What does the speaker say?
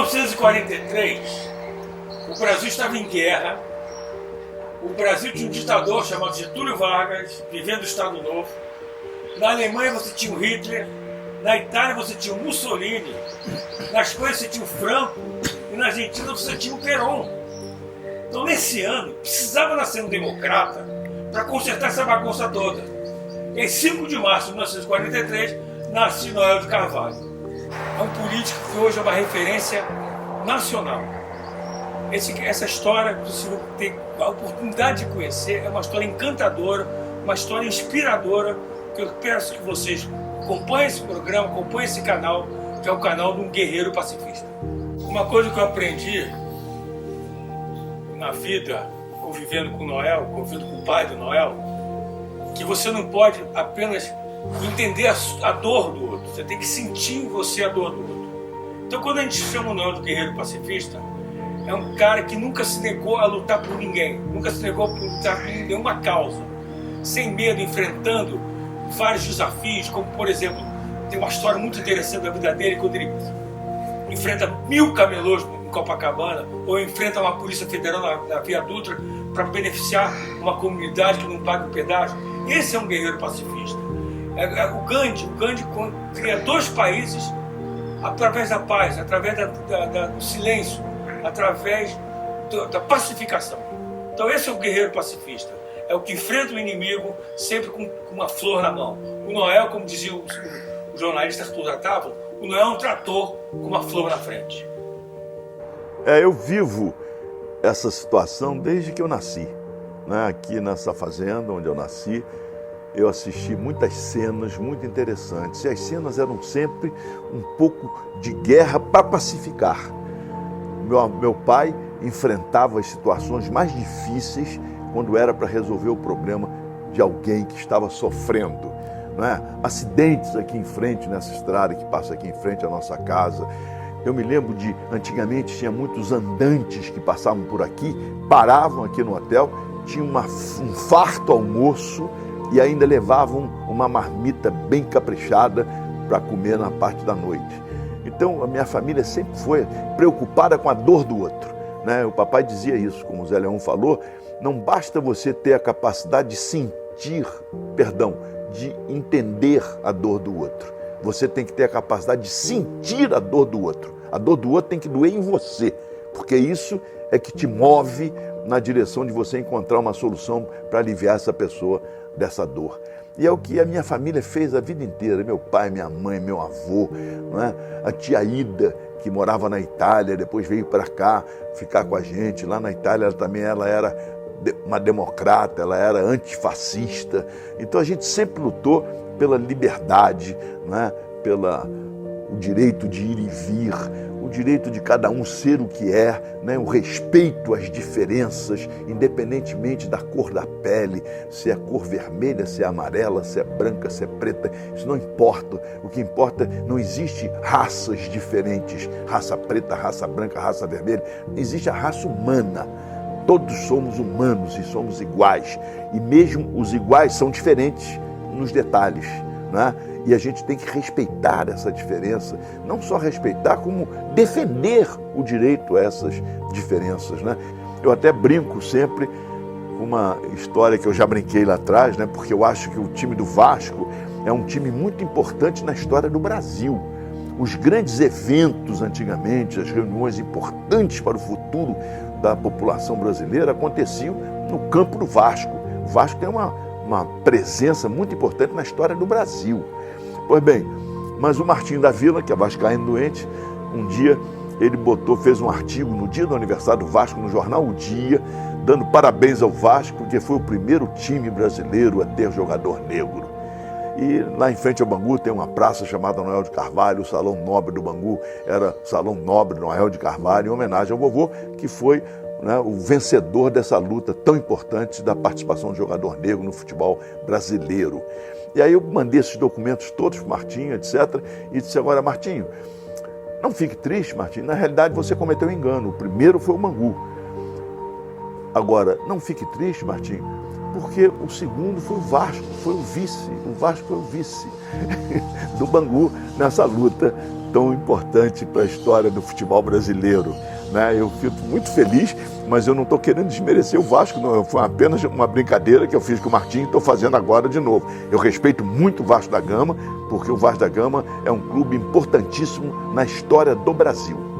1943, o Brasil estava em guerra, o Brasil tinha um ditador chamado Getúlio Vargas, vivendo o Estado Novo. Na Alemanha você tinha o Hitler, na Itália você tinha o Mussolini, na Espanha você tinha o Franco e na Argentina você tinha o Perón. Então nesse ano precisava nascer um democrata para consertar essa bagunça toda. Em 5 de março de 1943 nasce Noel de Carvalho. É um político que hoje é uma referência nacional. Essa história, você vai ter a oportunidade de conhecer, é uma história encantadora, uma história inspiradora, que eu peço que vocês acompanhem esse programa, acompanhem esse canal, que é o canal de um guerreiro pacifista. Uma coisa que eu aprendi na vida, convivendo com Noel, convivendo com o pai do Noel, que você não pode apenas entender a dor do outro, você tem que sentir em você a dor do outro. Então quando a gente chama o Noel de guerreiro pacifista, é um cara que nunca se negou a lutar por ninguém, nunca se negou a lutar por nenhuma causa, sem medo, enfrentando vários desafios, como por exemplo, tem uma história muito interessante da vida dele, quando ele enfrenta 1000 camelôs em Copacabana, ou enfrenta uma polícia federal na Via Dutra para beneficiar uma comunidade que não paga o pedágio. Esse é um guerreiro pacifista. O Gandhi cria 2 países através da paz, através do silêncio, através da pacificação. Então esse é o guerreiro pacifista. É o que enfrenta o inimigo sempre com uma flor na mão. O Noel, como dizia o jornalista Arthur Atávalo, o Noel é um trator com uma flor na frente. Eu vivo essa situação desde que eu nasci. Né? Aqui nessa fazenda onde eu nasci, eu assisti muitas cenas muito interessantes. E as cenas eram sempre um pouco de guerra para pacificar. Meu pai enfrentava as situações mais difíceis quando era para resolver o problema de alguém que estava sofrendo. Né? Acidentes aqui em frente, nessa estrada que passa aqui em frente à nossa casa. Eu me lembro de, antigamente, tinha muitos andantes que passavam por aqui, paravam aqui no hotel, tinha um farto almoço e ainda levavam uma marmita bem caprichada para comer na parte da noite. Então, a minha família sempre foi preocupada com a dor do outro. Né? O papai dizia isso, como o Zé Leão falou, não basta você ter a capacidade de de entender a dor do outro. Você tem que ter a capacidade de sentir a dor do outro. A dor do outro tem que doer em você, porque isso é que te move na direção de você encontrar uma solução para aliviar essa pessoa dessa dor. E é o que a minha família fez a vida inteira, meu pai, minha mãe, meu avô, não é? A tia Ida, que morava na Itália, depois veio para cá ficar com a gente. Lá na Itália ela era uma democrata, ela era antifascista. Então a gente sempre lutou pela liberdade, não é? O direito de ir e vir, o direito de cada um ser o que é, né? O respeito às diferenças, independentemente da cor da pele, se é cor vermelha, se é amarela, se é branca, se é preta, isso não importa. O que importa, não existe raças diferentes, raça preta, raça branca, raça vermelha, existe a raça humana. Todos somos humanos e somos iguais, e mesmo os iguais são diferentes nos detalhes, né? E a gente tem que respeitar essa diferença, não só respeitar, como defender o direito a essas diferenças, né? Eu até brinco sempre com uma história que eu já brinquei lá atrás, né? Porque eu acho que o time do Vasco é um time muito importante na história do Brasil. Os grandes eventos antigamente, as reuniões importantes para o futuro da população brasileira aconteciam no campo do Vasco. O Vasco tem uma presença muito importante na história do Brasil. Pois bem, mas o Martinho da Vila, que é vascaíno doente, um dia ele fez um artigo no dia do aniversário do Vasco no jornal O Dia, dando parabéns ao Vasco, porque foi o primeiro time brasileiro a ter jogador negro. E lá em frente ao Bangu tem uma praça chamada Noel de Carvalho, o Salão Nobre do Bangu era o Salão Nobre Noel de Carvalho, em homenagem ao vovô, que foi, né, o vencedor dessa luta tão importante da participação do jogador negro no futebol brasileiro. E aí eu mandei esses documentos todos para o Martinho, etc. E disse: agora, Martinho, não fique triste, Martinho, na realidade você cometeu um engano, o primeiro foi o Bangu. Agora, não fique triste, Martinho, porque o segundo foi o Vasco, foi o vice. O Vasco foi o vice do Bangu nessa luta tão importante para a história do futebol brasileiro. Né? Eu fico muito feliz, mas eu não estou querendo desmerecer o Vasco, não. Foi apenas uma brincadeira que eu fiz com o Martim e estou fazendo agora de novo. Eu respeito muito o Vasco da Gama, porque o Vasco da Gama é um clube importantíssimo na história do Brasil.